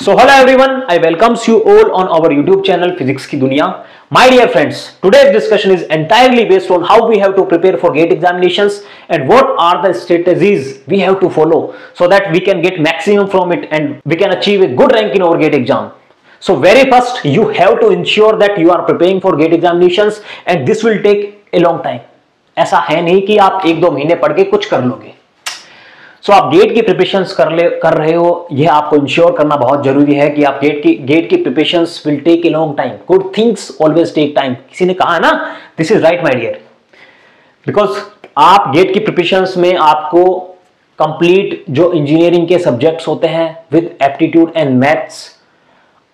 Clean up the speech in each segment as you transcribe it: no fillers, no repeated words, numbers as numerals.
So hello everyone, I welcomes you all on our YouTube channel Physics की दुनिया. My dear friends, today's discussion is entirely based on how we have to prepare for GATE examinations and what are the strategies we have to follow so that we can get maximum from it and we can achieve a good rank in our GATE exam. So very first, you have to ensure that you are preparing for GATE examinations and this will take a long time. ऐसा है नहीं कि आप एक दो महीने पढ़ के कुछ कर लोगे. सो आप गेट की प्रिपरेशंस कर रहे हो, यह आपको इंश्योर करना बहुत जरूरी है कि आप गेट की preparations will take a long time. Good things always take time. किसी ने कहा है ना, this is right my dear. Because आप गेट की प्रिपरेशंस में आपको कंप्लीट जो इंजीनियरिंग के सब्जेक्ट्स होते हैं विद एप्टीट्यूड एंड मैथ्स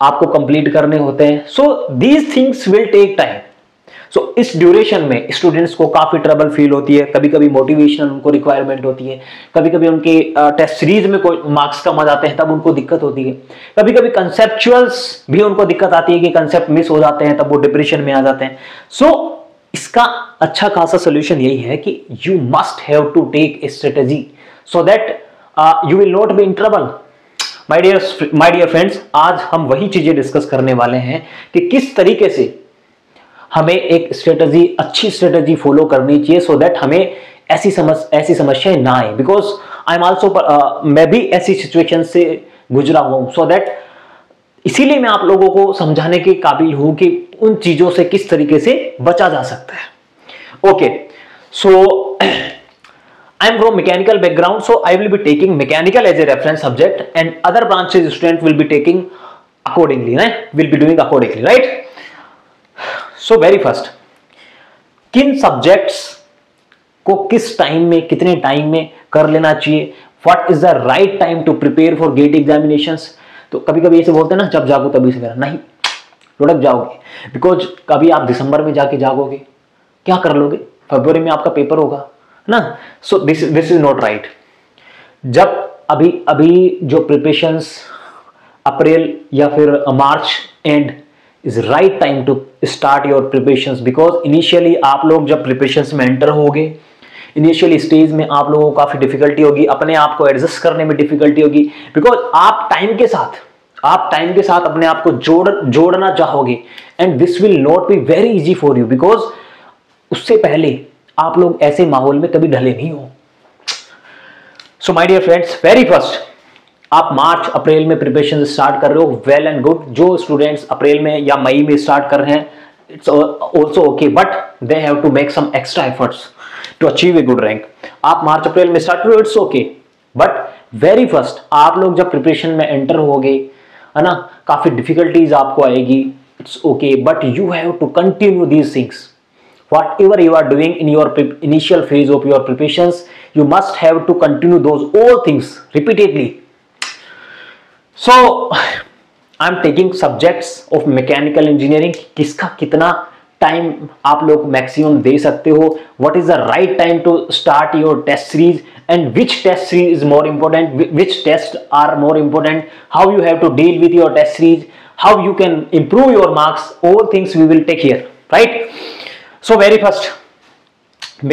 आपको कंप्लीट करने होते हैं. So these things will take time. So इस ड्यूरेशन में स्टूडेंट्स को काफी ट्रबल फील होती है. कभी कभी मोटिवेशन उनको रिक्वायरमेंट होती है, कभी कभी उनके टेस्ट सीरीज में कोई मार्क्स कम आ जाते हैं तब उनको दिक्कत होती है, कभी कभी कंसेप्चुअल्स भी उनको दिक्कत आती है कि कंसेप्ट मिस हो जाते हैं तब वो डिप्रेशन में आ जाते हैं. सो इसका अच्छा खासा सोल्यूशन यही है कि you must have to take a strategy so that you will not be in trouble. My dear friends, आज हम वही चीजें डिस्कस करने वाले हैं कि किस तरीके से हमें एक स्ट्रेटजी, अच्छी स्ट्रेटजी फॉलो करनी चाहिए सो दैट हमें ऐसी समस्याएं ना आए. बिकॉज आई एम ऑल्सो, मैं भी ऐसी सिचुएशन से गुजरा हुआ हूं. सो दैट इसीलिए मैं आप लोगों को समझाने के काबिल हूं कि उन चीजों से किस तरीके से बचा जा सकता है. Okay, so I am from mechanical background, so I will be taking mechanical as a reference subject and other branches student will be taking accordingly, will be doing accordingly, right. So very first, किन subjects को किस time में, कितने time में कर लेना चाहिए, what is the right time to prepare for GATE examinations. तो कभी कभी ऐसे बोलते हैं ना, जब जागो तभी से करा. नहीं, लुढ़क जाओगे. बिकॉज कभी आप दिसंबर में जाके जागोगे, क्या कर लोगे, फरवरी में आपका पेपर होगा ना. सो दिस इज नॉट राइट. जब अभी जो प्रिपरेशंस अप्रैल या फिर मार्च and is right time to start your preparations, because initially आप लोग जब preparations में enter होगे, initially stage में आप लोगों को काफी difficulty होगी, अपने आप को adjust करने में difficulty होगी. because आप time के साथ अपने आप को जोड़ना चाहोगे and this will not be very easy for you, because उससे पहले आप लोग ऐसे माहौल में कभी ढले नहीं हो. so my dear friends, very first, आप मार्च अप्रैल में प्रिपरेशन स्टार्ट कर रहे हो, वेल एंड गुड. जो स्टूडेंट्स अप्रैल में या मई में स्टार्ट कर रहे हैं, it's also okay, but they have to make some extra efforts to achieve a good rank. आप मार्च अप्रैल में स्टार्ट करो, it's okay, but very first आप लोग जब प्रिपरेशन में एंटर होगे, है ना, काफी डिफिकल्टीज आपको आएगी. It's okay, but you have to continue these things. Whatever you are doing in your initial phase of your preparations, you must have to continue those all things repeatedly. So I'm taking subjects of mechanical engineering. किसका कितना time आप लोग maximum दे सकते हो, what is the right time to start your test series and which test series is more important, which tests are more important, how you have to deal with your test series, how you can improve your marks, all things we will take here, right. So very first,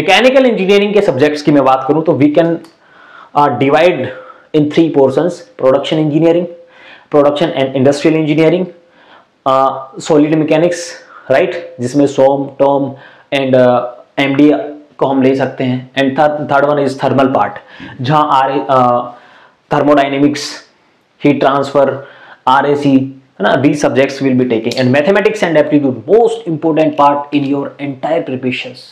mechanical engineering के subjects की मैं बात करूं तो we can divide in three portions: production engineering, production and industrial engineering, solid mechanics, right, जिसमें SOM, TOM and MD को हम ले सकते हैं, and third one is thermal part, जहाँ thermodynamics, heat transfer, RAC, है ना, these subjects will be taking, and mathematics and aptitude, most important part in your entire preparations.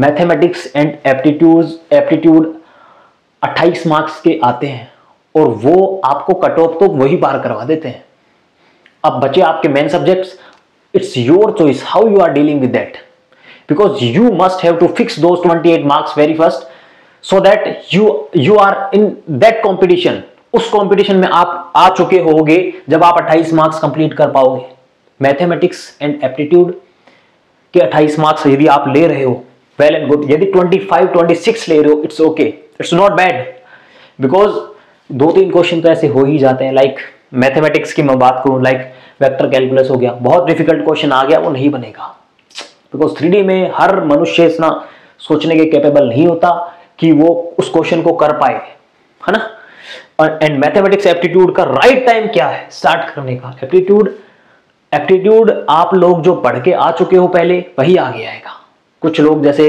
Mathematics and aptitude 28 marks के आते हैं और वो आपको कट ऑफ तो वही पार करवा देते हैं. अब बचे आपके main subjects. It's your choice how you are dealing with that, because you must have to fix those 28 marks very first, so that you are in that competition. उस कॉम्पिटिशन में आप आ चुके होगे जब आप 28 मार्क्स कंप्लीट कर पाओगे. Mathematics and aptitude के 28 मार्क्स यदि आप ले रहे हो, वेल एंड गुड. यदि 25-26 ले रहे हो, it's okay, it's not bad. Because 2-3 question तो ऐसे हो ही जाते हैं. लाइक मैथमेटिक्स की मैं बात करूं, लाइक वेक्टर कैलकुलस हो गया, बहुत डिफिकल्ट क्वेश्चन आ गया, वो नहीं बनेगा. बिकॉज 3D में हर मनुष्य इतना सोचने के कैपेबल नहीं होता कि वो उस क्वेश्चन को कर पाए, है ना. एंड मैथमेटिक्स एप्टीट्यूड का राइट टाइम क्या है स्टार्ट करने का? एप्टीट्यूड आप लोग जो पढ़ के आ चुके हो पहले वही आगे आएगा। कुछ लोग जैसे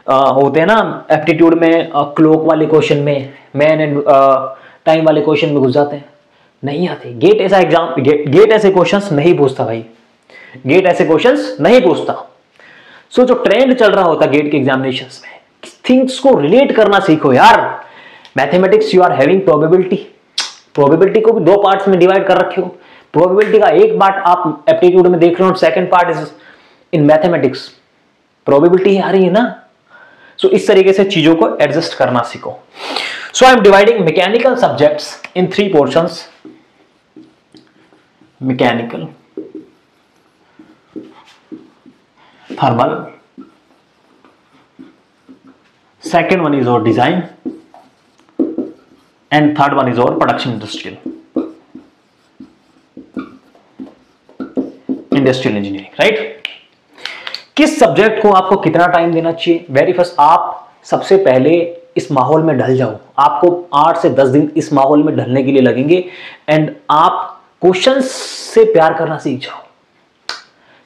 होते हैं ना एप्टीट्यूड में क्लॉक वाले क्वेश्चन में, मैन एंड टाइम वाले क्वेश्चन में घुस जाते हैं, नहीं आते। गेट ऐसा एग्जाम, गेट ऐसे क्वेश्चंस नहीं पूछता भाई, गेट ऐसे क्वेश्चंस नहीं पूछता। सो जो ट्रेंड चल रहा होता गेट के एग्जामिनेशंस में, थिंग्स को रिलेट करना सीखो यार। Mathematics you are having probability को भी दो पार्ट्स में डिवाइड कर रखे हो। प्रोबेबिलिटी का एक पार्ट आप एप्टीट्यूड में देख रहे हो, second part is in mathematics. Probability आ रही है ना, सो इस तरीके से चीजों को एडजस्ट करना सीखो। So I am dividing mechanical subjects in 3 portions. Mechanical, thermal, second one is our design and third one is our production industrial engineering, right? किस सब्जेक्ट को आपको कितना टाइम देना चाहिए? वेरी फर्स्ट, आप सबसे पहले इस माहौल में ढल जाओ। आपको 8 से 10 दिन इस माहौल में ढलने के लिए लगेंगे एंड आप क्वेश्चंस से प्यार करना सीख जाओ,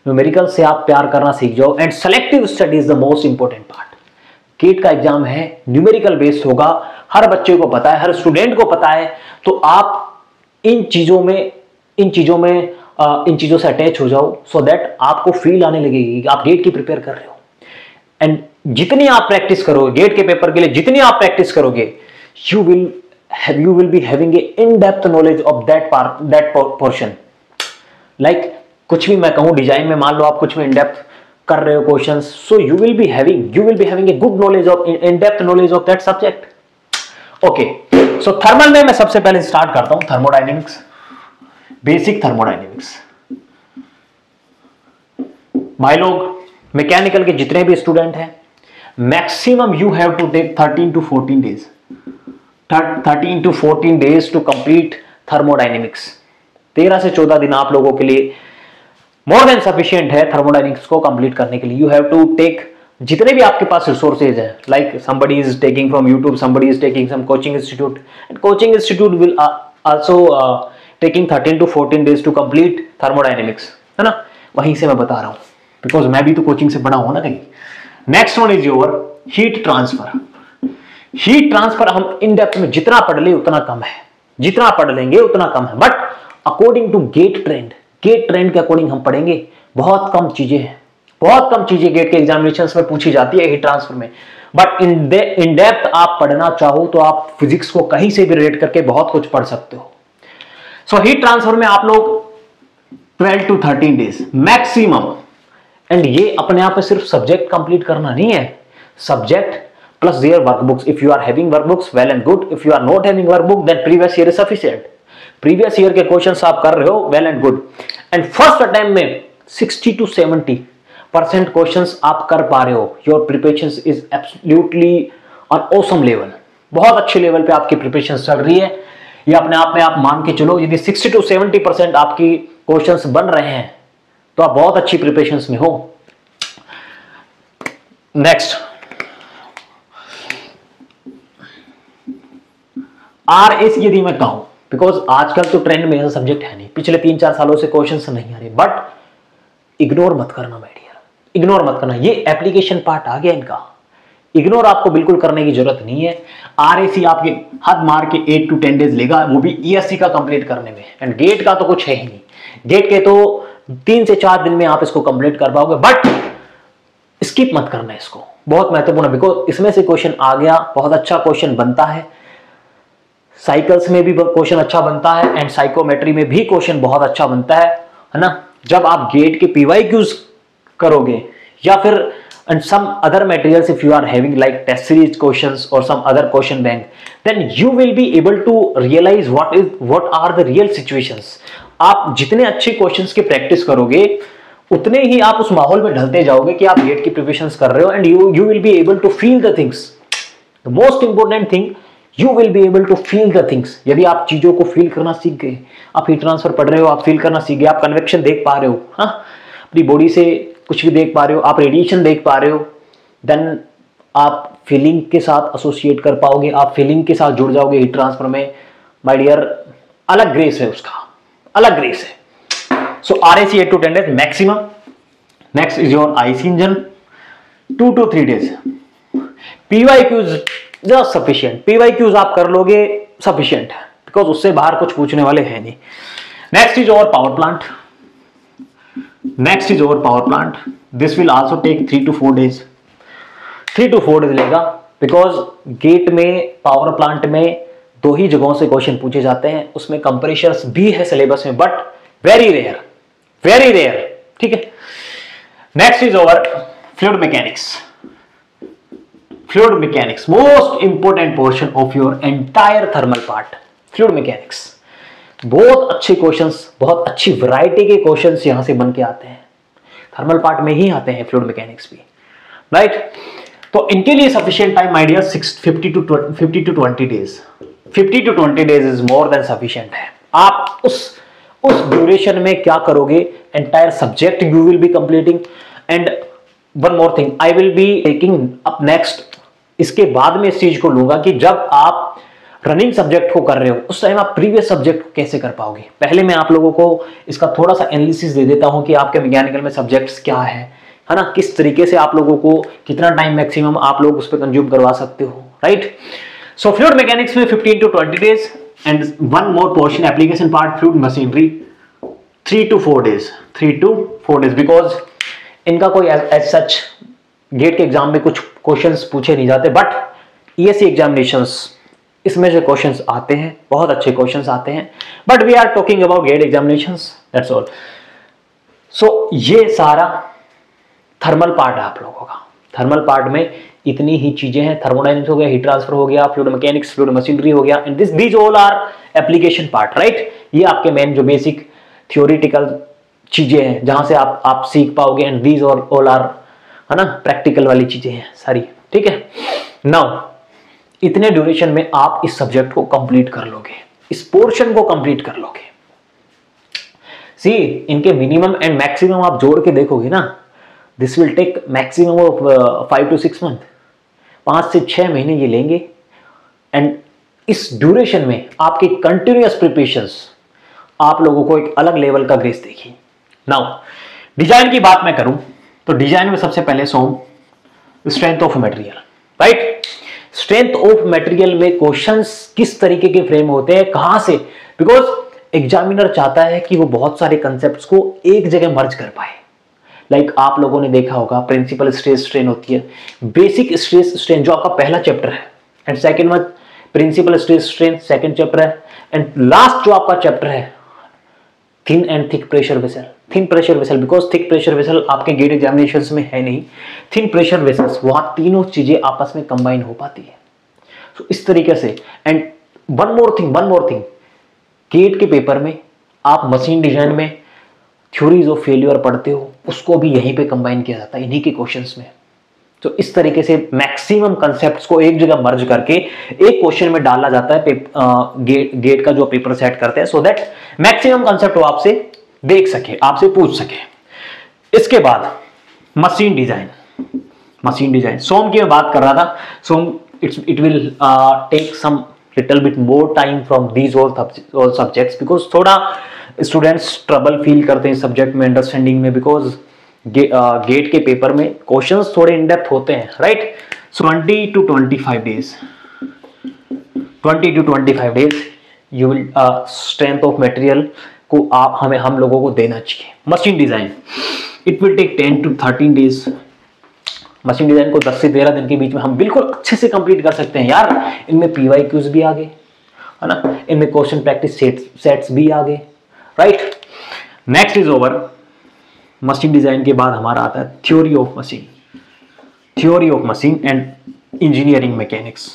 न्यूमेरिकल से आप प्यार करना सीख जाओ and selective study is the most important part. GATE का एग्जाम है, न्यूमेरिकल बेस्ड होगा, हर बच्चे को पता है, हर स्टूडेंट को पता है, तो आप इन चीजों से अटैच हो जाओ सो दैट आपको फील आने लगेगी कि आप गेट की प्रिपेयर कर रहे हो। एंड जितनी आप प्रैक्टिस करोगे गेट के पेपर के लिए, जितनी आप प्रैक्टिस करोगे, you will be having a in depth knowledge of that portion. Like कुछ भी मैं कहूं डिजाइन में, मान लो आप कुछ में इन डेप्थ कर रहे हो questions, so you will be having a good knowledge of in depth knowledge of that subject. Okay, so thermal में मैं सबसे पहले स्टार्ट करता हूं थर्मोडायनेमिक्स, बेसिक थर्मोडायनेमिक्स। भाई लोग, मैकेनिकल के जितने भी स्टूडेंट हैं, maximum you have to take 13 to 14 days, 13 to 14 days to complete thermodynamics. 13 से 14 दिन आप लोगों के लिए मोर देन सफिशिएंट है थर्मोडायनेमिक्स को कंप्लीट करने के लिए। यू हैव टू टेक जितने भी आपके पास रिसोर्सेज हैं, like somebody is taking from YouTube, somebody is taking some coaching institute, and coaching institute will also taking 13 to 14 days to complete thermodynamics, है ना? वहीं से मैं बता रहा हूं बिकॉज मैं भी तो कोचिंग से पढ़ा हूं ना कहीं। Next one is your heat transfer. Heat transfer हम इन डेप्थ में जितना पढ़ ले उतना कम है, जितना पढ़ लेंगे उतना कम है, but according to GATE trend के अकॉर्डिंग हम पढ़ेंगे। बहुत कम चीजें हैं, बहुत कम चीजें गेट के एग्जामिनेशंस में पूछी जाती है हीट ट्रांसफर में, बट इन डेप्थ आप पढ़ना चाहो तो आप फिजिक्स को कहीं से भी रिलेट करके बहुत कुछ पढ़ सकते हो। सो हीट ट्रांसफर में आप लोग 12 to 13 days मैक्सिमम, एंड ये अपने आप में सिर्फ सब्जेक्ट कंप्लीट करना नहीं है, subject plus their workbooks. If you are having workbooks, well and good. If you are not having workbook, then previous year is sufficient. Previous year के questions आप कर रहे हो, well and good. And first attempt में 60 to 70% questions आप कर पा रहे हो, your preparation is absolutely on awesome level. बहुत अच्छे लेवल पे आपकी प्रिपरेशन चल रही है, ये अपने आप में आप मान के चलो। यदि 60 to 70% आपकी क्वेश्चंस बन रहे हैं तो आप बहुत अच्छी प्रिपरेशन में हो। नेक्स्ट, RAC यदि मैं कहूं, बिकॉज आजकल तो ट्रेंड में ऐसा सब्जेक्ट है नहीं, पिछले 3-4 सालों से क्वेश्चंस नहीं आ रहे, बट इग्नोर मत करना माय डियर, इग्नोर मत करना। ये एप्लीकेशन पार्ट आ गया इनका, इग्नोर आपको बिल्कुल करने की जरूरत नहीं है। RAC आपके हद मार के 8 to 10 days लेगा, वो भी ESC का कंप्लीट करने में। एंड गेट का तो कुछ है ही नहीं, गेट के तो 3 से 4 दिन में आप इसको कंप्लीट कर पाओगे, बट स्किप मत करना इसको, बहुत महत्वपूर्ण है। बिकॉज इसमें से क्वेश्चन आ गया, बहुत अच्छा क्वेश्चन बनता है, साइकिल्स में भी क्वेश्चन अच्छा बनता है, एंड साइकोमेट्री में भी क्वेश्चन बहुत अच्छा बनता है ना? जब आप गेट के PYQs करोगे या फिर and some other materials, if you are having like test series questions or some other question bank, then you will be able to realize what are the real situations. आप जितने अच्छे questions की practice करोगे उतने ही आप उस माहौल में ढलते जाओगे कि आप गेट की प्रिपरेशंस कर रहे हो, and you will be able to feel the things. The most important thing, you will be able to feel the things. यदि आप चीजों को फील करना सीख गए, आप हीट ट्रांसफर पढ़ रहे हो, आप फील करना सीख गए, आप कन्वेक्शन देख पा रहे हो, हाँ, अपनी बॉडी से कुछ भी देख पा रहे हो, आप रेडिएशन देख पा रहे हो, देन आप फीलिंग के साथ एसोसिएट कर पाओगे, आप फीलिंग के साथ जुड़ जाओगे हीट ट्रांसफर में, माय डियर, अलग ग्रेस है उसका, अलग ग्रेस है। सो RAC 8 to 10 days maximum. Next is your IC engine 2 to 3 days। PYQs just sufficient, PYQs आप कर लोगे सफिशिएंट है, बिकॉज उससे बाहर कुछ पूछने वाले हैं नहीं। Next is our power plant, next is our power plant, this will also take 3 to 4 days, 3 to 4 days लेगा, बिकॉज गेट में पावर प्लांट में 2 ही जगहों से क्वेश्चन पूछे जाते हैं, उसमें कंप्रेशर्स भी है सिलेबस में but very rare, very rare, ठीक है। Next is our fluid mechanics, fluid mechanics most important portion of your entire thermal part, fluid mechanics. बहुत अच्छे क्वेश्चंस, बहुत अच्छी वैरायटी के क्वेश्चंस यहां से बन के आते हैं, थर्मल पार्ट में ही आते हैं फ्लूइड मैकेनिक्स भी, राइट। तो इनके लिए sufficient time idea 50 to 20 days, 50 to 20 days is more than sufficient है। आप उस ड्यूरेशन में क्या करोगे, entire subject you will be completing. And one more thing, I will be taking up next, इसके बाद में इस चीज को लूंगा कि जब आप रनिंग सब्जेक्ट को कर रहे हो उस टाइम आप प्रीवियस सब्जेक्ट को कैसे कर पाओगे। पहले मैं आप लोगों को इसका थोड़ा सा एनालिसिस दे देता हूं कि आपके मैकेनिकल में सब्जेक्ट्स क्या है ना, किस तरीके से आप लोगों को कितना टाइम मैक्सिमम आप लोग उस पर कंज्यूम करवा सकते हो, राइट। सो फ्लूइड मैकेनिक्स में 15 to 20 days and one more portion application part fluid machinery 3 to 4 days, 3 to 4 days, because इनका कोई एज सच गेट के एग्जाम में कुछ क्वेश्चंस पूछे नहीं जाते, बट ESE एग्जामिनेशंस इसमें से क्वेश्चंस आते हैं, बहुत अच्छे क्वेश्चंस आते हैं, but we are talking about GATE examinations, that's all. So ये सारा थर्मल पार्ट है आप लोगों का। थर्मल पार्ट में इतनी ही चीजें हैं, थर्मोडायनेमिक्स हो गया, हीट ट्रांसफर हो गया, फ्लूइड मैकेनिक्स, फ्लूइड मशीनरी हो गया, and these all are application part, right. ये आपके मेन जो बेसिक थियोरिटिकल चीजें हैं जहां से आप सीख पाओगे, एंड दीज ऑल आर, है ना, प्रैक्टिकल वाली चीजें हैं सारी, ठीक है। नाउ इतने ड्यूरेशन में आप इस सब्जेक्ट को कंप्लीट कर लोगे, इस पोर्शन को कंप्लीट कर लोगे। सी इनके मिनिमम एंड मैक्सिमम आप जोड़ के देखोगे ना, this will take maximum of 5 to 6 months, 5 से 6 महीने ये लेंगे। एंड इस ड्यूरेशन में आपकी कंटिन्यूअस प्रिपरेशंस आप लोगों को एक अलग लेवल का ग्रेस देगी। नाउ डिजाइन की बात मैं करूं तो डिजाइन में सबसे पहले strength of material, right. Strength of material में क्वेश्चंस किस तरीके के फ्रेम होते हैं, कहां से, बिकॉज एग्जामिनर चाहता है कि वो बहुत सारे कंसेप्ट्स को एक जगह मर्ज कर पाए। लाइक आप लोगों ने देखा होगा प्रिंसिपल स्ट्रेस स्ट्रेन होती है, बेसिक स्ट्रेस स्ट्रेन जो आपका पहला चैप्टर है, एंड सेकंड में principal stress strain second chapter है, एंड लास्ट जो आपका चैप्टर है thin and thick pressure vessel, thin pressure vessel, because thick pressure vessel आपके गेट एग्जामिनेशंस में है नहीं, थिन प्रेशर वेसल्स, वहां तीनों चीजें आपस में कंबाइन हो पाती है। तो इस तरीके से, and one more thing, GATE के पेपर में आप मशीन डिजाइन में थ्योरीज ऑफ फेल्यूर पढ़ते हो, उसको भी यहीं पे कंबाइन किया जाता है, इन्हीं के क्वेश्चंस में। तो इस तरीके से मैक्सिमम कंसेप्ट्स को एक जगह मर्ज करके एक क्वेश्चन में डाला जाता है गेट का जो पेपर सेट करते हैं, सो दैट मैक्सिमम कंसेप्ट वो आपसे देख सके, आपसे पूछ सके। इसके बाद मशीन डिजाइन सोम की मैं बात कर रहा था। So it will take some little bit more time from these all subjects, because थोड़ा स्टूडेंट्स ट्रबल फील करते हैं सब्जेक्ट में अंडरस्टैंडिंग में, बिकॉज गेट के पेपर में क्वेश्चंस थोड़े इन डेप्थ होते हैं, right. 20 to 25 days you will strength of material को हम लोगों को देना चाहिए। Machine design it will take 10 to 13 days। Machine design को 10 से 13 दिन के बीच में हम बिल्कुल अच्छे से कंप्लीट कर सकते हैं यार। इनमें PYQs भी आ गए, है ना, इनमें क्वेश्चन प्रैक्टिस सेट्स भी आ गए, right. Next is our machine design के बाद हमारा आता है theory of machine and engineering mechanics.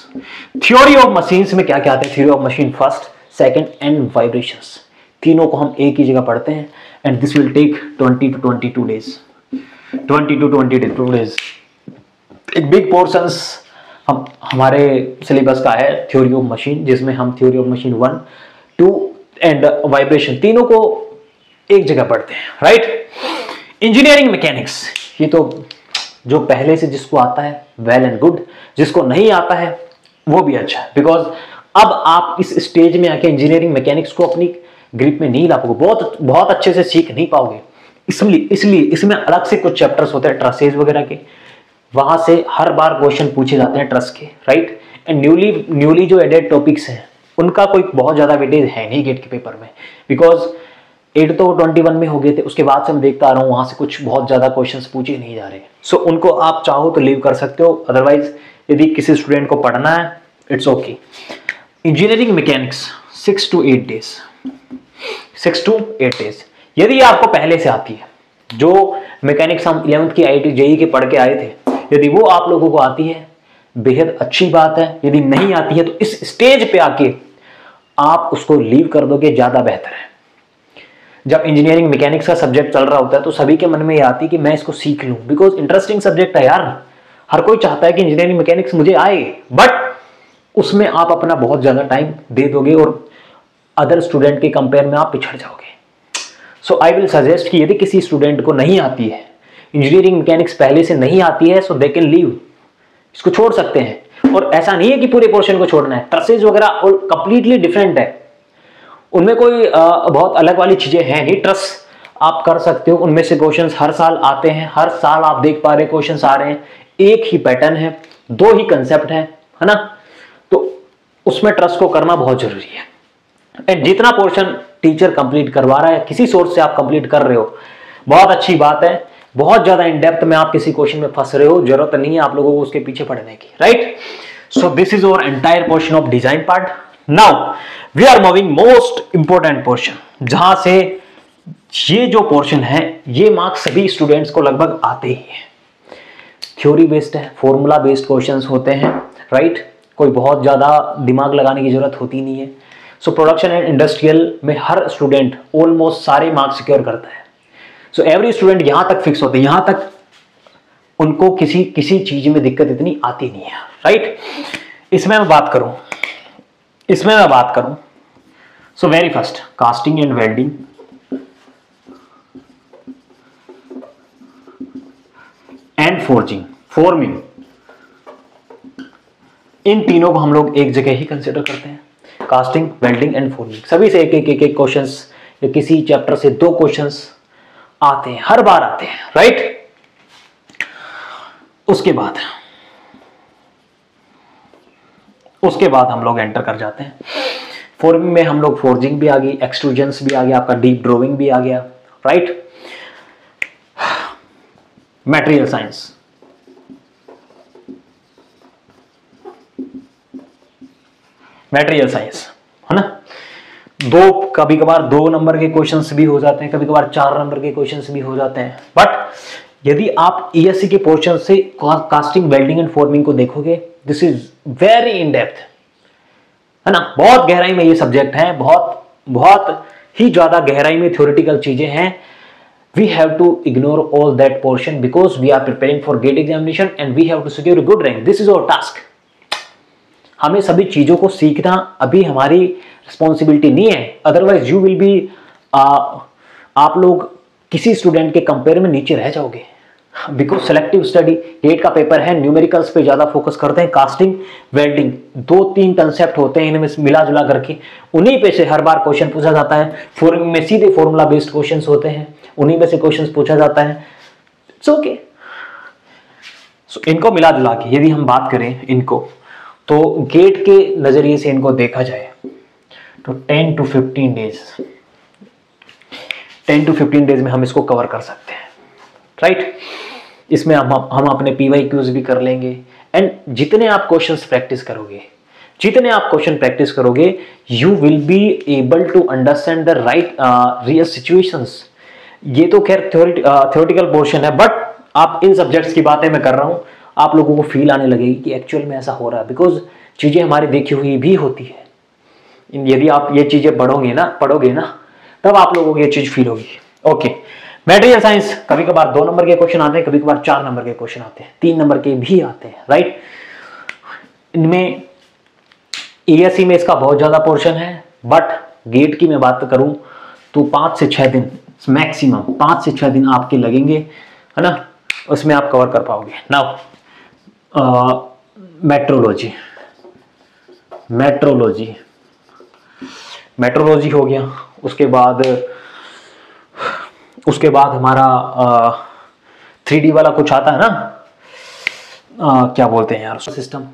Theory of machines में क्या क्या आता है, theory of machine first, second and vibrations, तीनों को हम एक ही जगह पढ़ते हैं, and this will take 20 to 22 days। 20 to 22 days एक बिग पोर्शंस हमारे सिलेबस का है थ्योरी ऑफ मशीन, जिसमें हम theory of machine 1, 2 and vibration तीनों को एक जगह पढ़ते हैं, राइट। इंजीनियरिंग मैकेनिक्स, ये तो जो पहले से जिसको आता है वेल एंड गुड, जिसको नहीं आता है वो भी अच्छा है, बिकॉज अब आप इस स्टेज में आके इंजीनियरिंग मैकेनिक्स को अपनी ग्रिप में नहीं ला पाओगे, बहुत अच्छे से सीख नहीं पाओगे। इसलिए इसमें अलग से कुछ चैप्टर्स होते हैं ट्रसेज वगैरह के, वहां से हर बार क्वेश्चन पूछे जाते हैं ट्रस के, राइट। एंड न्यूली जो एडेड टॉपिक्स हैं उनका कोई बहुत ज्यादा वेटेज है नहीं गेट के पेपर में, बिकॉज 8 तो 21 में हो गए थे, उसके बाद से मैं देखता आ रहा हूँ वहां से कुछ बहुत ज्यादा क्वेश्चंस पूछे नहीं जा रहे। सो उनको आप चाहो तो लीव कर सकते हो, अदरवाइज यदि किसी स्टूडेंट को पढ़ना है it's okay. Engineering mechanics 6 to 8 days, 6 to 8 days यदि आपको पहले से आती है, जो मैकेनिक्स हम 11th की IIT JEE के पढ़ के आए थे, यदि वो आप लोगों को आती है बेहद अच्छी बात है, यदि नहीं आती है तो इस स्टेज पे आके आप उसको लीव कर दोगे, ज्यादा बेहतर है। जब इंजीनियरिंग मैकेनिक्स का सब्जेक्ट चल रहा होता है तो सभी के मन में ये आती है कि मैं इसको सीख लूं, बिकॉज इंटरेस्टिंग सब्जेक्ट है यार, हर कोई चाहता है कि इंजीनियरिंग मैकेनिक्स मुझे आए, बट उसमें आप अपना बहुत ज्यादा टाइम दे दोगे और अदर स्टूडेंट के कंपेयर में आप पिछड़ जाओगे। सो आई विल सजेस्ट कि यदि किसी स्टूडेंट को नहीं आती है, इंजीनियरिंग मैकेनिक्स पहले से नहीं आती है, सो दे कैन लीव, इसको छोड़ सकते हैं। और ऐसा नहीं है कि पूरे पोर्शन को छोड़ना है, ट्रसेज वगैरह और कंप्लीटली डिफरेंट है, उनमें कोई बहुत अलग वाली चीजें हैं नहीं। ट्रस आप कर सकते हो, उनमें से क्वेश्चंस हर साल आते हैं, हर साल आप देख पा रहे क्वेश्चंस आ रहे हैं, एक ही पैटर्न है, 2 ही कंसेप्ट है ना, तो उसमें ट्रस को करना बहुत जरूरी है। एंड जितना पोर्शन टीचर कंप्लीट करवा रहा है, किसी सोर्स से आप कंप्लीट कर रहे हो, बहुत अच्छी बात है। बहुत ज्यादा इन डेप्थ में आप किसी क्वेश्चन में फंस रहे हो, जरूरत नहीं है आप लोगों को उसके पीछे पढ़ने की, right. So this is our entire portion of design part. Now we are moving most important portion, जहां से ये जो पोर्शन है ये मार्क्स सभी स्टूडेंट्स को लगभग आते ही हैं। थ्योरी बेस्ड है, फॉर्मूला बेस्ड क्वेश्चंस होते हैं, राइट। कोई बहुत ज्यादा दिमाग लगाने की जरूरत होती नहीं है। सो प्रोडक्शन एंड इंडस्ट्रियल में हर स्टूडेंट ऑलमोस्ट सारे मार्क्स सिक्योर करता है। सो एवरी स्टूडेंट यहां तक फिक्स होते हैं, यहां तक उनको किसी चीज में दिक्कत इतनी आती नहीं है, राइट। इसमें मैं बात करूं so very first casting and welding, and forming, इन तीनों को हम लोग एक जगह ही कंसिडर करते हैं। कास्टिंग, वेल्डिंग एंड फॉर्मिंग, सभी से एक क्वेश्चंस या किसी चैप्टर से 2 क्वेश्चंस आते हैं, हर बार आते हैं, राइट। उसके बाद हम लोग एंटर कर जाते हैं फॉर्मिंग में। हम लोग फोर्जिंग भी आ गई, एक्सट्रूजन्स भी आ गया, आपका डीप ड्राइंग भी आ गया, राइट। मटेरियल साइंस, है ना, कभी कभार 2 नंबर के क्वेश्चंस भी हो जाते हैं, कभी कभार 4 नंबर के क्वेश्चंस भी हो जाते हैं। बट यदि आप ESC के पोर्शन से कास्टिंग, वेल्डिंग एंड फॉर्मिंग को देखोगे, this is very in depth, है ना, बहुत गहराई में ये सब्जेक्ट है, बहुत ही ज्यादा गहराई में थ्योरेटिकल चीजें हैं। We have to ignore all that portion because we are preparing for GATE examination and we have to secure a good rank. This is our task. हमें सभी चीजों को सीखना अभी हमारी रिस्पॉन्सिबिलिटी नहीं है, अदरवाइज यू विल बी आप लोग किसी स्टूडेंट के कंपेयर में नीचे रह जाओगे, बिकॉज सेलेक्टिव स्टडी गेट का पेपर है, न्यूमेरिकल्स पे ज्यादा फोकस करते हैं। कास्टिंग, वेल्डिंग 2-3 कंसेप्ट होते हैं, इनमें मिला जुला करके उन्हीं पे से हर बार क्वेश्चन पूछा जाता है। फॉर्मिंग में सीधे फॉर्मूला बेस्ड क्वेश्चंस होते हैं, उन्हीं में से क्वेश्चंस पूछा जाता है। It's okay. सो इनको मिला जुला के यदि हम बात करें इनको, तो गेट के नजरिए से इनको देखा जाए तो 10 to 15 डेज में हम इसको कवर कर सकते हैं, राइट। इसमें हम अपने PYQs भी कर लेंगे। एंड जितने आप क्वेश्चंस प्रैक्टिस करोगे, you will be able to understand the right real situations. ये तो खैर थ्योरेटिकल पोर्शन है, बट आप इन सब्जेक्ट्स की बातें मैं कर रहा हूं, आप लोगों को फील आने लगेगी कि एक्चुअल में ऐसा हो रहा है, बिकॉज चीजें हमारी देखी हुई भी होती है। यदि आप ये चीजें पढ़ोगे ना तब आप लोगों को ये चीज फील होगी। ओके, मटेरियल साइंस कभी कभार 2 नंबर के क्वेश्चन आते हैं, कभी कभार 4 नंबर के क्वेश्चन आते हैं, 3 नंबर के भी आते हैं, राइट। इनमें ESC में इसका बहुत ज्यादा पोर्शन है, बट गेट की मैं बात करूं तो 5 से 6 दिन मैक्सिमम 5 से 6 दिन आपके लगेंगे, है ना, उसमें आप कवर कर पाओगे। नाउ मेट्रोलॉजी, मेट्रोलॉजी, मेट्रोलॉजी हो गया। उसके बाद हमारा 3D वाला कुछ आता है ना, क्या बोलते हैं यार, सिस्टम,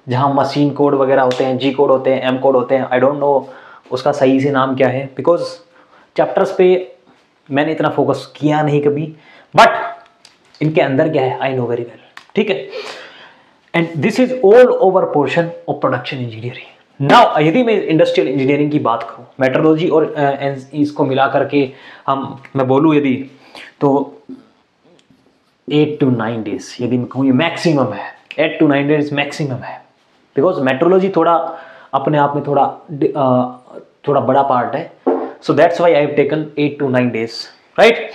जहाँ मशीन कोड वगैरह होते हैं, जी कोड होते हैं, एम कोड होते हैं, आई डोंट नो उसका सही से नाम क्या है, बिकॉज चैप्टर्स पे मैंने इतना फोकस किया नहीं कभी, बट इनके अंदर क्या है आई नो वेरी वेल, ठीक है। And this is all over portion of production engineering. Now यदि मैं इंडस्ट्रियल इंजीनियरिंग की बात करूं, मेट्रोलॉजी और इसको मिला करके मैं बोलूं यदि, तो 8 to 9 डेज यदि मैं कहूँ ये मैक्सिमम है, 8 to 9 डेज मैक्सिमम है, बिकॉज मेट्रोलॉजी थोड़ा अपने आप में थोड़ा बड़ा पार्ट है, so that's why I have taken 8 to 9 days, right.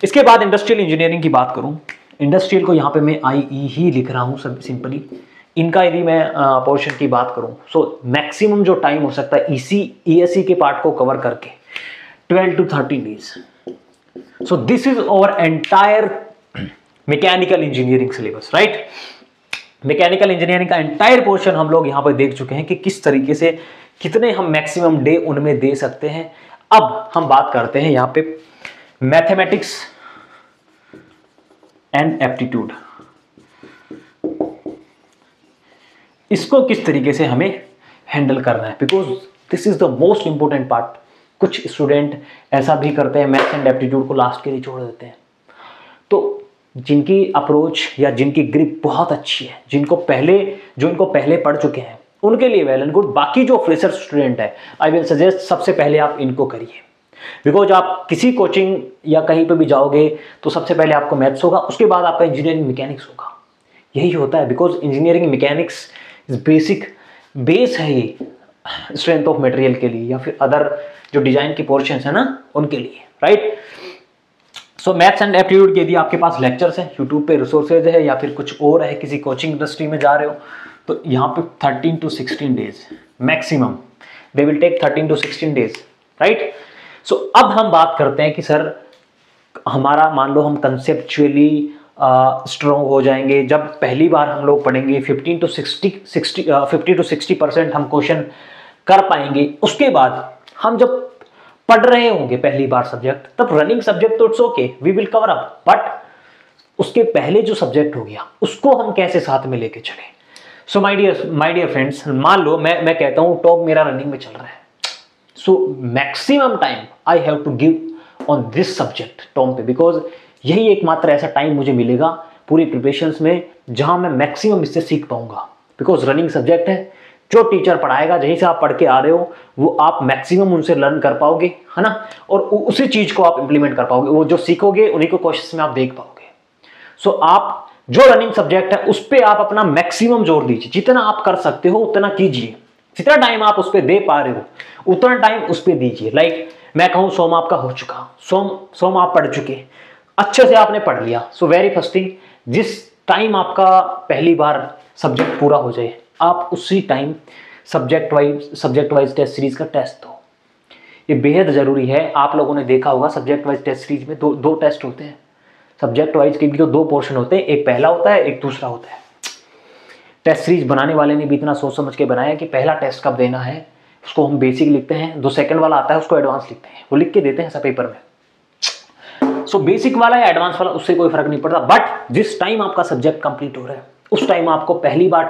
इसके बाद इंडस्ट्रियल इंजीनियरिंग की बात करूं, इंडस्ट्रियल को यहाँ पे मैं IE ही लिख रहा हूँ सब सिंपली। इनका यदि मैं पोर्शन की बात करूं, सो मैक्सिमम जो टाइम हो सकता है ESE के पार्ट को कवर करके 12 to 13 days. So this is our entire mechanical engineering syllabus, right. Mechanical engineering का एंटायर पोर्शन हम लोग यहां पर देख चुके हैं कि किस तरीके से कितने हम मैक्सिमम डे उनमें दे सकते हैं। अब हम बात करते हैं यहां पे मैथमेटिक्स एंड एप्टीट्यूड, इसको किस तरीके से हमें हैंडल करना है, because this is the most important part. कुछ स्टूडेंट ऐसा भी करते हैं, मैथ्स एंड एप्टीट्यूड को लास्ट के लिए छोड़ देते हैं। तो जिनकी अप्रोच या जिनकी ग्रिप बहुत अच्छी है, जो इनको पहले पढ़ चुके हैं, उनके लिए वेल एंड गुड। बाकी जो फ्रेशर स्टूडेंट है, आई विल सजेस्ट सबसे पहले आप इनको करिए, बिकॉज आप किसी कोचिंग या कहीं पे भी जाओगे तो सबसे पहले आपको मैथ्स होगा, उसके बाद आपका इंजीनियरिंग मैकेनिक्स होगा। यही होता है, because engineering mechanics basic base है ये स्ट्रेंथ ऑफ मटेरियल के लिए, या फिर अदर जो डिजाइन की पोर्शंस है ना उनके लिए, right. So maths and aptitude के यदि आपके पास लेक्चर्स हैं, यूट्यूब पे रिसोर्सेज है, या फिर कुछ और है, किसी कोचिंग इंडस्ट्री में जा रहे हो, तो यहाँ पे 13 to 16 days maximum, they will take 13 to 16 days, right. So अब हम बात करते हैं कि सर हमारा मान लो हम कंसेप्चुअली स्ट्रॉन्ग हो जाएंगे जब पहली बार हम लोग पढ़ेंगे, 50 to 60% हम क्वेश्चन कर पाएंगे। उसके बाद हम जब पढ़ रहे होंगे पहली बार सब्जेक्ट, तब रनिंग सब्जेक्ट तो it's okay, we will cover up, but उसके पहले जो सब्जेक्ट हो गया उसको हम कैसे साथ में लेके चले। सो माय डियर फ्रेंड्स, मान लो मैं कहता हूं टॉप मेरा रनिंग में चल रहा है, so maximum time I have to give on this subject top पे, बिकॉज यही एकमात्र ऐसा टाइम मुझे मिलेगा पूरी प्रिपरेशंस में जहां मैं मैक्सिमम इससे सीख पाऊंगा, बिकॉज रनिंग सब्जेक्ट है। जो टीचर पढ़ाएगा, जहीं से आप पढ़ के आ रहे हो, वो आप मैक्सिमम उनसे लर्न कर पाओगे, है ना, और उसी चीज को आप इंप्लीमेंट कर पाओगे। वो जो सीखोगे उन्हीं को क्वेश्चंस में आप देख पाओगे। सो आप जो रनिंग सब्जेक्ट है उस पर आप अपना मैक्सिमम जोर दीजिए, जितना आप कर सकते हो उतना कीजिए, जितना टाइम आप उस पर दे पा रहे हो उतना टाइम उस पर दीजिए। लाइक मैं कहूँ सोम आपका हो चुका, सोम आप पढ़ चुके, अच्छे से आपने पढ़ लिया। सो वेरी फर्स्ट थिंग, जिस टाइम आपका पहली बार सब्जेक्ट पूरा हो जाए, आप उसी time subject wise test series का टेस्ट दो। ये बेहद जरूरी है। आप लोगों ने देखा होगा सब्जेक्ट वाइज टेस्ट सीरीज में दो टेस्ट होते हैं। सब्जेक्ट वाइज के भी तो 2 पोर्शन होते हैं, एक पहला होता है, एक दूसरा होता है। टेस्ट सीरीज बनाने वाले ने भी इतना सोच समझ के बनाया कि पहला टेस्ट कब देना है उसको हम बेसिक लिखते हैं, जो सेकंड वाला आता है उसको एडवांस लिखते हैं, वो लिख के देते हैं सब पेपर में। सो बेसिक वाला या एडवांस वाला उससे कोई फर्क नहीं पड़ता, बट जिस टाइम आपका सब्जेक्ट कंप्लीट हो रहा है उस टाइम आपको पहली बार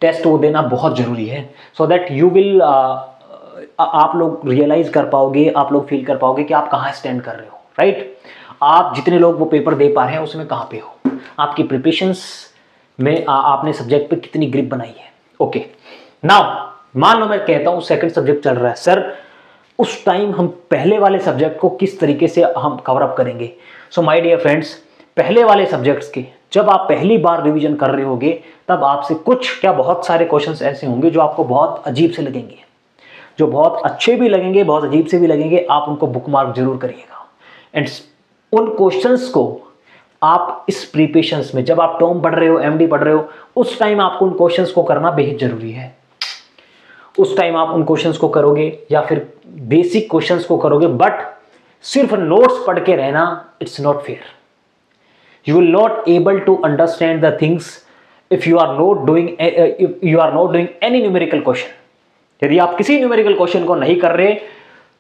टेस्ट वो देना बहुत जरूरी है, सो दैट यू विल आप लोग रियलाइज कर पाओगे, आप लोग फील कर पाओगे कि आप कहाँ स्टैंड कर रहे हो, राइट। आप जितने लोग वो पेपर दे पा रहे हैं उसमें कहाँ पे हो, आपकी प्रिपरेशंस में आपने सब्जेक्ट पे कितनी ग्रिप बनाई है। ओके, नाउ मान लो मैं कहता हूँ सेकंड सब्जेक्ट चल रहा है, सर उस टाइम हम पहले वाले सब्जेक्ट को किस तरीके से हम कवर अप करेंगे। सो माय डियर फ्रेंड्स, पहले वाले सब्जेक्ट्स के जब आप पहली बार रिवीजन कर रहे होगे तब आपसे कुछ क्या बहुत सारे क्वेश्चंस ऐसे होंगे जो आपको बहुत अजीब से लगेंगे, जो बहुत अच्छे भी लगेंगे, बहुत अजीब से भी लगेंगे। आप उनको बुकमार्क जरूर करिएगा एंड उन क्वेश्चंस को आप इस प्रिपरेशंस में, जब आप टर्म पढ़ रहे हो, एमडी पढ़ रहे हो, उस टाइम आपको उन क्वेश्चंस को करना बेहद जरूरी है। उस टाइम आप उन क्वेश्चंस को करोगे या फिर बेसिक क्वेश्चंस को करोगे, बट सिर्फ नोट्स पढ़ के रहना, it's not fair. You will not able to understand the things if you are not doing any numerical question, यदि आप किसी न्यूमेरिकल क्वेश्चन को नहीं कर रहे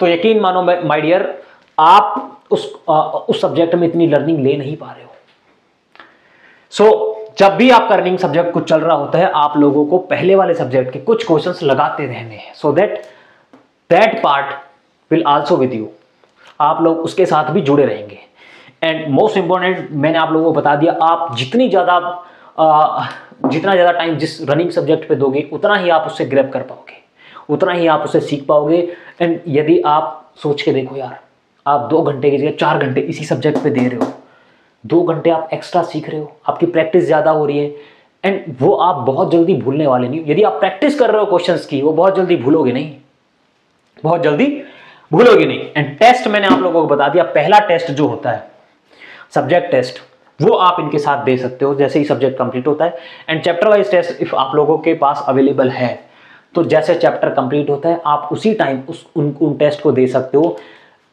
तो यकीन मानो माय डियर, आप उस सब्जेक्ट में इतनी लर्निंग ले नहीं पा रहे हो। सो जब भी आपका रनिंग सब्जेक्ट कुछ चल रहा होता है, आप लोगों को पहले वाले सब्जेक्ट के कुछ क्वेश्चंस लगाते रहने हैं, so that part will also with you, आप लोग उसके साथ भी जुड़े रहेंगे। एंड मोस्ट इंपॉर्टेंट, मैंने आप लोगों को बता दिया, आप जितना ज़्यादा टाइम जिस रनिंग सब्जेक्ट पे दोगे उतना ही आप उससे ग्रैब कर पाओगे, उतना ही आप उससे सीख पाओगे। एंड यदि आप सोच के देखो यार, आप 2 घंटे की जगह 4 घंटे इसी सब्जेक्ट पे दे रहे हो, 2 घंटे आप एक्स्ट्रा सीख रहे हो, आपकी प्रैक्टिस ज़्यादा हो रही है, एंड वो आप बहुत जल्दी भूलने वाले नहीं। यदि आप प्रैक्टिस कर रहे हो क्वेश्चंस की, वो बहुत जल्दी भूलोगे नहीं, बहुत जल्दी भूलोगे नहीं। एंड टेस्ट मैंने आप लोगों को बता दिया, पहला टेस्ट जो होता है सब्जेक्ट टेस्ट, वो आप इनके साथ दे सकते हो जैसे ही सब्जेक्ट कंप्लीट होता है। And chapter wise test if आप लोगों के पास अवेलेबल है तो जैसे चैप्टर कंप्लीट होता है आप उसी टाइम उन टेस्ट को दे सकते हो।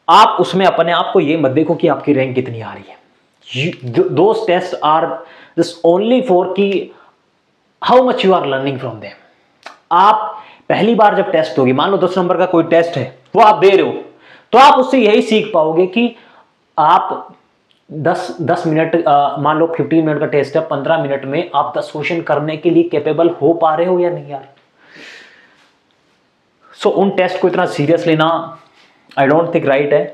आप उसमें अपने आप को ये मत देखो कि आपकी रैंक कितनी आ रही है। Those test are just only for कि how much you are learning from them. आप पहली बार जब टेस्ट होगी, मान लो 10 नंबर का कोई टेस्ट है, वो आप दे रहे हो, तो आप उससे यही सीख पाओगे कि आप 10 मिनट, मान लो 15 मिनट का टेस्ट है, 15 मिनट में आप 10 क्वेश्चन करने के लिए कैपेबल हो पा रहे हो या नहीं यार। सो उन टेस्ट को इतना सीरियस लेना आई डोंट थिंक राइट है।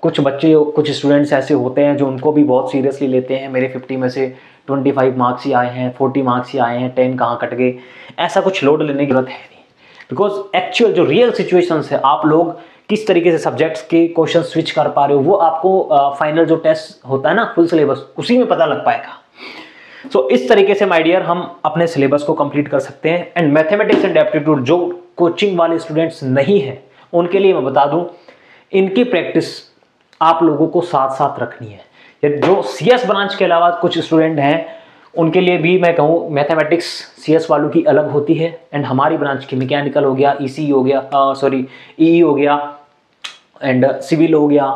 कुछ बच्चे, कुछ स्टूडेंट्स ऐसे होते हैं जो उनको भी बहुत सीरियसली लेते हैं, मेरे 50 में से 25 मार्क्स ही आए हैं, 40 मार्क्स ही आए हैं, 10 कहाँ कट गए, ऐसा कुछ लोड लेने की जरूरत है नहीं। बिकॉज एक्चुअल जो रियल सिचुएशंस है, आप लोग किस तरीके से सब्जेक्ट्स के क्वेश्चन स्विच कर पा रहे हो, वो आपको फाइनल जो टेस्ट होता है ना, फुल सिलेबस, उसी में पता लग पाएगा। सो इस तरीके से माय डियर हम अपने सिलेबस को कंप्लीट कर सकते हैं। एंड मैथमेटिक्स एंड एप्टीट्यूड जो कोचिंग वाले स्टूडेंट्स नहीं हैं उनके लिए मैं बता दूं, इनकी प्रैक्टिस आप लोगों को साथ साथ रखनी है। जो सीएस ब्रांच के अलावा कुछ स्टूडेंट हैं उनके लिए भी मैं कहूँ मैथमेटिक्स सीएस वालों की अलग होती है, एंड हमारी ब्रांच की मैकेनिकल हो गया, ईसी हो गया, ईई हो गया, एंड सिविल हो गया,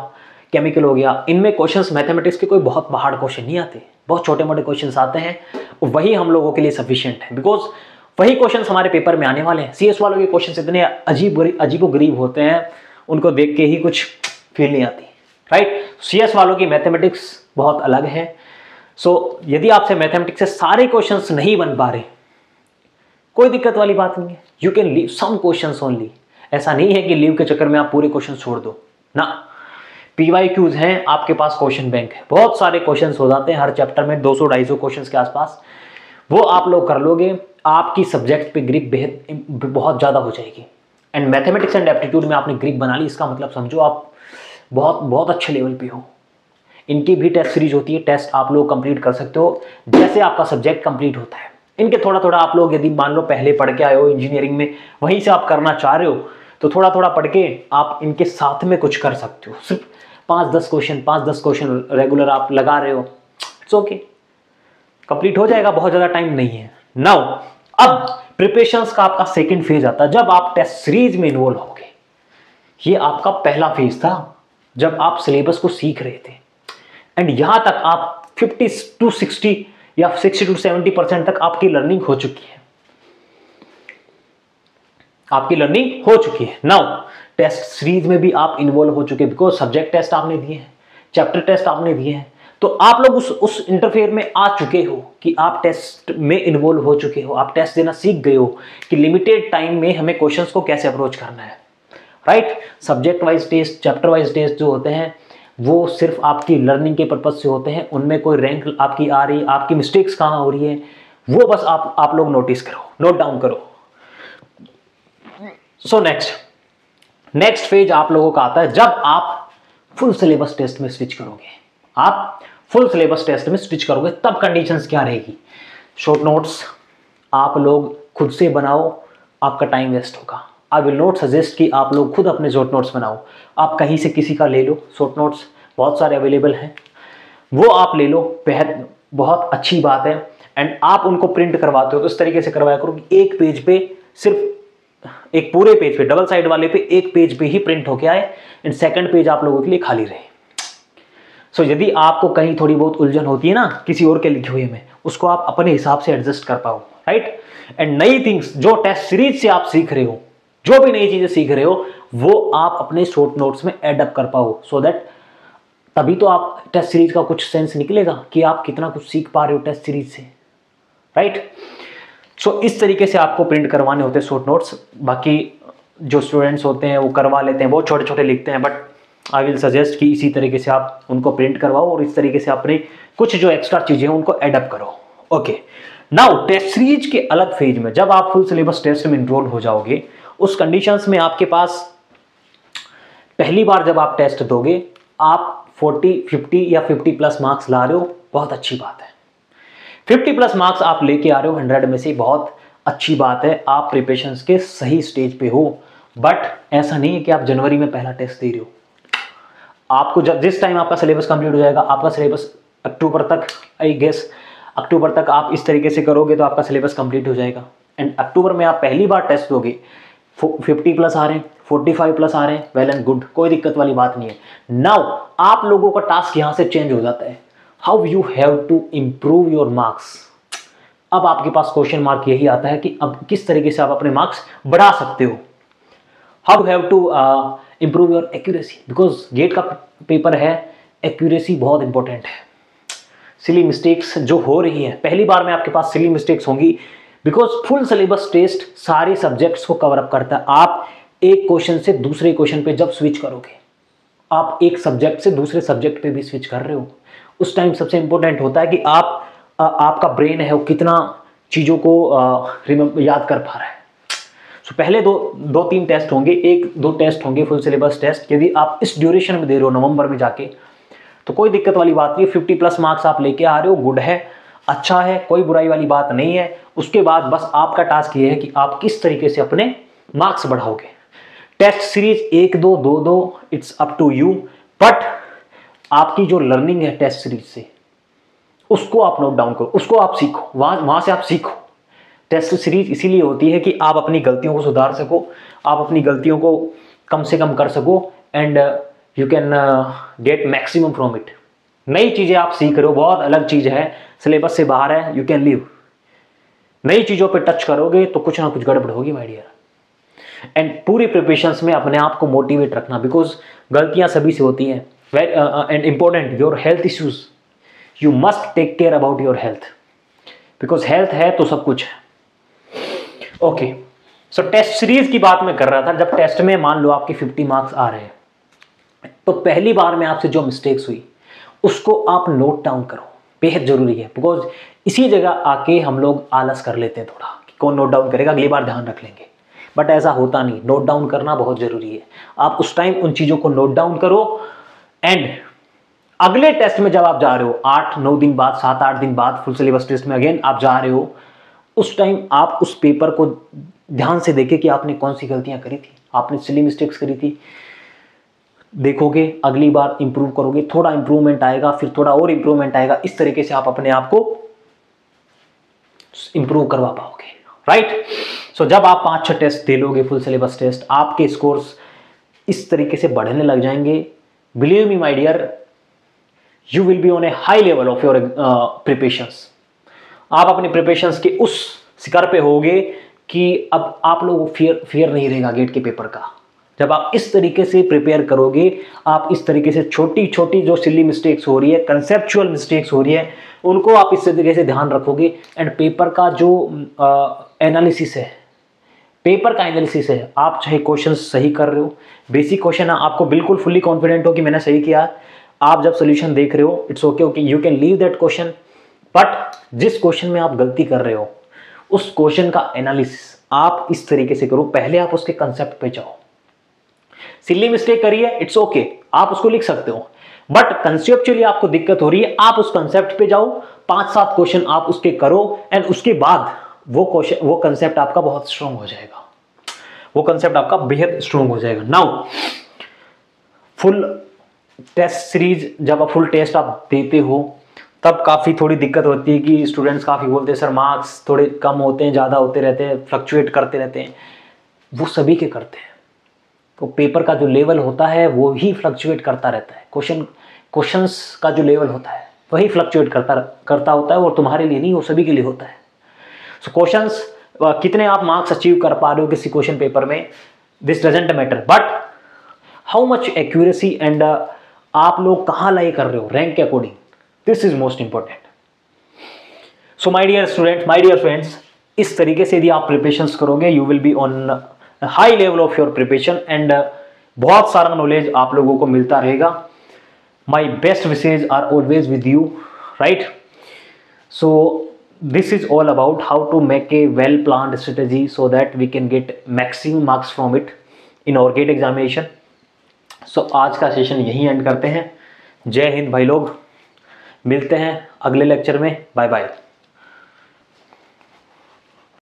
केमिकल हो गया, इनमें क्वेश्चंस मैथमेटिक्स के कोई बहुत हार्ड क्वेश्चन नहीं आते, बहुत छोटे मोटे क्वेश्चंस आते हैं, वही हम लोगों के लिए सफिशिएंट है। बिकॉज वही क्वेश्चंस हमारे पेपर में आने वाले हैं। सीएस वालों के क्वेश्चंस इतने अजीबोगरीब होते हैं, उनको देख के ही कुछ फील नहीं आती, राइट। सीएस वालों की मैथमेटिक्स बहुत अलग है। सो यदि आपसे मैथमेटिक्स से सारे क्वेश्चंस नहीं बन पा रहे, कोई दिक्कत वाली बात नहीं है, you can leave some questions only. ऐसा नहीं है कि लीव के चक्कर में आप पूरे क्वेश्चन छोड़ दो ना। पीवाईक्यूज हैं, आपके पास क्वेश्चन बैंक है, बहुत सारे क्वेश्चंस हो जाते हैं हर चैप्टर में, 200-250 क्वेश्चंस के आसपास, वो आप लोग कर लोगे, आपकी सब्जेक्ट पे ग्रिप बहुत ज़्यादा हो जाएगी। एंड मैथमेटिक्स एंड एप्टीट्यूड में आपने ग्रिप बना ली, इसका मतलब समझो आप बहुत बहुत अच्छे लेवल पे हो। इनकी भी टेस्ट सीरीज होती है, टेस्ट आप लोग कंप्लीट कर सकते हो जैसे आपका सब्जेक्ट कंप्लीट होता है। इनके थोड़ा थोड़ा आप लोग यदि मान लो पहले पढ़ के आए हो इंजीनियरिंग में, वहीं से आप करना चाह रहे हो, तो थोड़ा थोड़ा पढ़ के आप इनके साथ में कुछ कर सकते हो। सिर्फ 5-10 क्वेश्चन रेगुलर आप लगा रहे हो, इट्स ओके, कंप्लीट हो जाएगा, बहुत ज़्यादा टाइम नहीं है। नाउ अब प्रिपरेशंस का आपका सेकंड फेज आता है, जब आप टेस्ट सीरीज में इन्वॉल्व होगे। ये आपका पहला फेज था जब आप सिलेबस को सीख रहे थे, एंड यहां तक आप 50 to 60 या 60 to 70% तक आपकी लर्निंग हो चुकी है, आपकी लर्निंग हो चुकी है। नाउ टेस्ट सीरीज में भी आप इन्वॉल्व हो चुके हैं, बिकॉज सब्जेक्ट टेस्ट आपने दिए हैं, चैप्टर टेस्ट आपने दिए हैं, तो आप लोग उस इंटरफेयर में आ चुके हो कि आप टेस्ट में इन्वॉल्व हो चुके हो, आप टेस्ट देना सीख गए हो कि लिमिटेड टाइम में हमें क्वेश्चंस को कैसे अप्रोच करना है, right. Subject wise test, chapter wise test जो होते हैं वो सिर्फ आपकी लर्निंग के पर्पज से होते हैं, उनमें कोई रैंक आपकी आ रही, आपकी मिस्टेक्स कहाँ हो रही है, वो बस आप लोग नोटिस करो, नोट डाउन करो। सो नेक्स्ट फेज आप लोगों का आता है जब आप फुल सिलेबस टेस्ट में स्विच करोगे। आप फुल सिलेबस टेस्ट में स्विच करोगे तब कंडीशंस क्या रहेगी। शॉर्ट नोट्स आप लोग खुद से बनाओ, आपका टाइम वेस्ट होगा। आई विल नॉट सजेस्ट कि आप लोग खुद अपने शॉर्ट नोट्स बनाओ, आप कहीं से किसी का ले लो, शॉर्ट नोट्स बहुत सारे अवेलेबल हैं, वो आप ले लो, बहुत अच्छी बात है। एंड आप उनको प्रिंट करवाते हो तो इस तरीके से करवाया करो कि एक पेज पे, सिर्फ एक पूरे पेज पे, डबल साइड वाले पे एक पेज पे ही प्रिंट होके आए, एंड सेकंड पेज आप लोगों के लिए खाली रहे। सो यदि आपको कहीं थोड़ी बहुत उलझन होती है ना किसी और के लिखे हुए में, उसको आप अपने हिसाब से एडजस्ट कर पाओ, राइट। एंड नई थिंग्स जो टेस्ट सीरीज से आप सीख रहे हो, जो भी नई चीजें सीख रहे हो, वो आप अपने शॉर्ट नोट्स में एडअप कर पाओ, सो दैट तभी तो आप टेस्ट सीरीज का कुछ सेंस निकलेगा कि आप कितना कुछ सीख पा रहे हो टेस्ट सीरीज से, राइट। सो इस तरीके से आपको प्रिंट करवाने होते हैं शॉर्ट नोट्स। बाकी जो स्टूडेंट्स होते हैं वो करवा लेते हैं, बहुत छोटे छोटे लिखते हैं, बट आई विल सजेस्ट कि इसी तरीके से आप उनको प्रिंट करवाओ और इस तरीके से अपने कुछ जो एक्स्ट्रा चीजें हैं उनको एडअप करो। ओके, नाउ टेस्ट सीरीज के अलग फेज में जब आप फुल सिलेबस टेस्ट में इनरोल हो जाओगे, उस कंडीशंस में आपके पास पहली बार जब आप टेस्ट दोगे, आप 40, 50 या 50 प्लस मार्क्स ला रहे हो, बहुत अच्छी बात है। 50 प्लस मार्क्स आप लेके आ रहे हो 100 में से, बहुत अच्छी बात है, आप प्रिपरेशंस के सही स्टेज पे हो। बट ऐसा नहीं है कि आप जनवरी में पहला टेस्ट दे रहे हो। आपको जब जिस टाइम आपका सिलेबस कंप्लीट हो जाएगा, आपका सिलेबस अक्टूबर तक, आई गेस अक्टूबर तक आप इस तरीके से करोगे तो आपका सिलेबस कंप्लीट हो जाएगा। एंड अक्टूबर में आप पहली बार टेस्ट दोगे, 50 प्लस आ रहे हैं, 45 प्लस आ रहे हैं, वेल एंड गुड, कोई दिक्कत वाली बात नहीं है। नाउ आप लोगों का टास्क यहां से चेंज हो जाता है, how you have to improve your marks. अब आपके पास क्वेश्चन मार्क यही आता है कि अब किस तरीके से आप अपने मार्क्स बढ़ा सकते हो। How you have to improve your accuracy, because GATE का पेपर है, एक्यूरेसी बहुत इंपॉर्टेंट है। सिली मिस्टेक्स जो हो रही है, पहली बार में आपके पास सिली मिस्टेक्स होंगी, बिकॉज फुल सिलेबस टेस्ट सारे सब्जेक्ट्स को कवर अप करता है। आप एक क्वेश्चन से दूसरे क्वेश्चन पे जब स्विच करोगे, आप एक सब्जेक्ट से दूसरे सब्जेक्ट पे भी स्विच कर रहे हो, उस टाइम सबसे इंपॉर्टेंट होता है कि आपका ब्रेन है वो कितना चीज़ों को याद कर पा रहा है। सो पहले दो तीन टेस्ट होंगे, 1-2 टेस्ट होंगे फुल सिलेबस टेस्ट। यदि आप इस ड्यूरेशन में दे रहे हो नवंबर में जाके, तो कोई दिक्कत वाली बात नहीं है। 50 प्लस मार्क्स आप लेके आ रहे हो, गुड है, अच्छा है, कोई बुराई वाली बात नहीं है। उसके बाद बस आपका टास्क ये है कि आप किस तरीके से अपने मार्क्स बढ़ाओगे। Test series 1-2, 2-2, it's up to you, but आपकी जो लर्निंग है टेस्ट सीरीज से, उसको आप नोट डाउन करो, उसको आप सीखो, वहां से आप सीखो। टेस्ट सीरीज इसीलिए होती है कि आप अपनी गलतियों को सुधार सको, आप अपनी गलतियों को कम से कम कर सको, and you can get maximum from it. नई चीजें आप सीख रहे हो, बहुत अलग चीज है, सिलेबस से बाहर है, यू कैन लिव। नई चीजों पे टच करोगे तो कुछ ना कुछ गड़बड़ होगी माय डियर। एंड पूरी प्रिपरेशंस में अपने आप को मोटिवेट रखना, बिकॉज गलतियां सभी से होती हैं। And important, your health issues, you must take care about your health, because health है तो सब कुछ है। ओके, सो टेस्ट सीरीज की बात मैं कर रहा था। जब टेस्ट में मान लो आपके 50 मार्क्स आ रहे हैं, तो पहली बार में आपसे जो मिस्टेक्स हुई उसको आप नोट डाउन करो, बेहद जरूरी है। बिकॉज इसी जगह आके हम लोग आलस कर लेते हैं थोड़ा कि कौन नोट डाउन करेगा, अगली बार ध्यान रख लेंगे, बट ऐसा होता नहीं। नोट डाउन करना बहुत जरूरी है। आप उस टाइम उन चीजों को नोट डाउन करो, एंड अगले टेस्ट में जब आप जा रहे हो 8-9 दिन बाद, 7-8 दिन बाद फुल सिलेबस टेस्ट में अगेन आप जा रहे हो, उस टाइम आप उस पेपर को ध्यान से देखें कि आपने कौन सी गलतियां करी थी, आपने सिली मिस्टेक्स करी थी, देखोगे, अगली बार इंप्रूव करोगे, थोड़ा इंप्रूवमेंट आएगा, फिर थोड़ा और इंप्रूवमेंट आएगा। इस तरीके से आप अपने आप को इंप्रूव करवा पाओगे, राइट। सो जब आप 5-6 टेस्ट दे लोगे फुल सिलेबस टेस्ट, आपके स्कोर्स इस तरीके से बढ़ने लग जाएंगे। Believe me my dear, you will be on a high level of your preparations. आप अपने प्रिपरेशंस के उस शिखर पे होगे कि अब आप लोगों को फियर नहीं रहेगा गेट के पेपर का। जब आप इस तरीके से प्रिपेयर करोगे, आप इस तरीके से छोटी छोटी जो सिली मिस्टेक्स हो रही है, कंसेप्चुअल मिस्टेक्स हो रही है, उनको आप इस तरीके से ध्यान रखोगे, एंड पेपर का जो एनालिसिस है, पेपर का एनालिसिस है, आप चाहे क्वेश्चन सही कर रहे हो, बेसिक क्वेश्चन आपको बिल्कुल फुल्ली कॉन्फिडेंट हो कि मैंने सही किया, आप जब सोल्यूशन देख रहे हो, it's okay, you can leave that question, but जिस क्वेश्चन में आप गलती कर रहे हो उस क्वेश्चन का एनालिसिस आप इस तरीके से करो। पहले आप उसके कंसेप्ट पे जाओ। सिली मिस्टेक करी है, इट्स ओके, आप उसको लिख सकते हो, बट कंसेप्चुअली आपको दिक्कत हो रही है, आप उस कंसेप्ट पे जाओ, 5-7 क्वेश्चन आप उसके करो, एंड उसके बाद वो कंसेप्ट आपका बहुत स्ट्रांग हो जाएगा, वो कंसेप्ट आपका बेहद स्ट्रांग हो जाएगा। नाउ फुल टेस्ट सीरीज जब फुल टेस्ट आप देते हो, तब काफ़ी थोड़ी दिक्कत होती है कि स्टूडेंट्स काफ़ी बोलते हैं सर मार्क्स थोड़े कम होते हैं, ज़्यादा होते रहते हैं, फ्लक्चुएट करते रहते हैं। वो सभी के करते हैं, तो पेपर का जो लेवल होता है वो ही फ्लक्चुएट करता रहता है। क्वेश्चंस का जो लेवल होता है वही फ्लक्चुएट करता होता है, और तुम्हारे लिए नहीं, वो सभी के लिए होता है। सो क्वेश्चंस कितने आप मार्क्स अचीव कर पा रहे हो किसी क्वेश्चन पेपर में, this doesn't matter, but how much accuracy and आप लोग कहाँ लाई कर रहे हो रैंक के according, this is most important. So my dear students, my dear friends, इस तरीके से यदि आप प्रिपरेशंस करोगे, you will be on high level of your preparation and बहुत सारा नॉलेज आप लोगों को मिलता रहेगा। My best wishes are always with you, right? So this is all about how to make a well planned strategy so that we can get maximum marks from it in our GATE examination. So आज का session यहीं and करते हैं। जय हिंद भाई लोग, मिलते हैं अगले लेक्चर में, बाय बाय।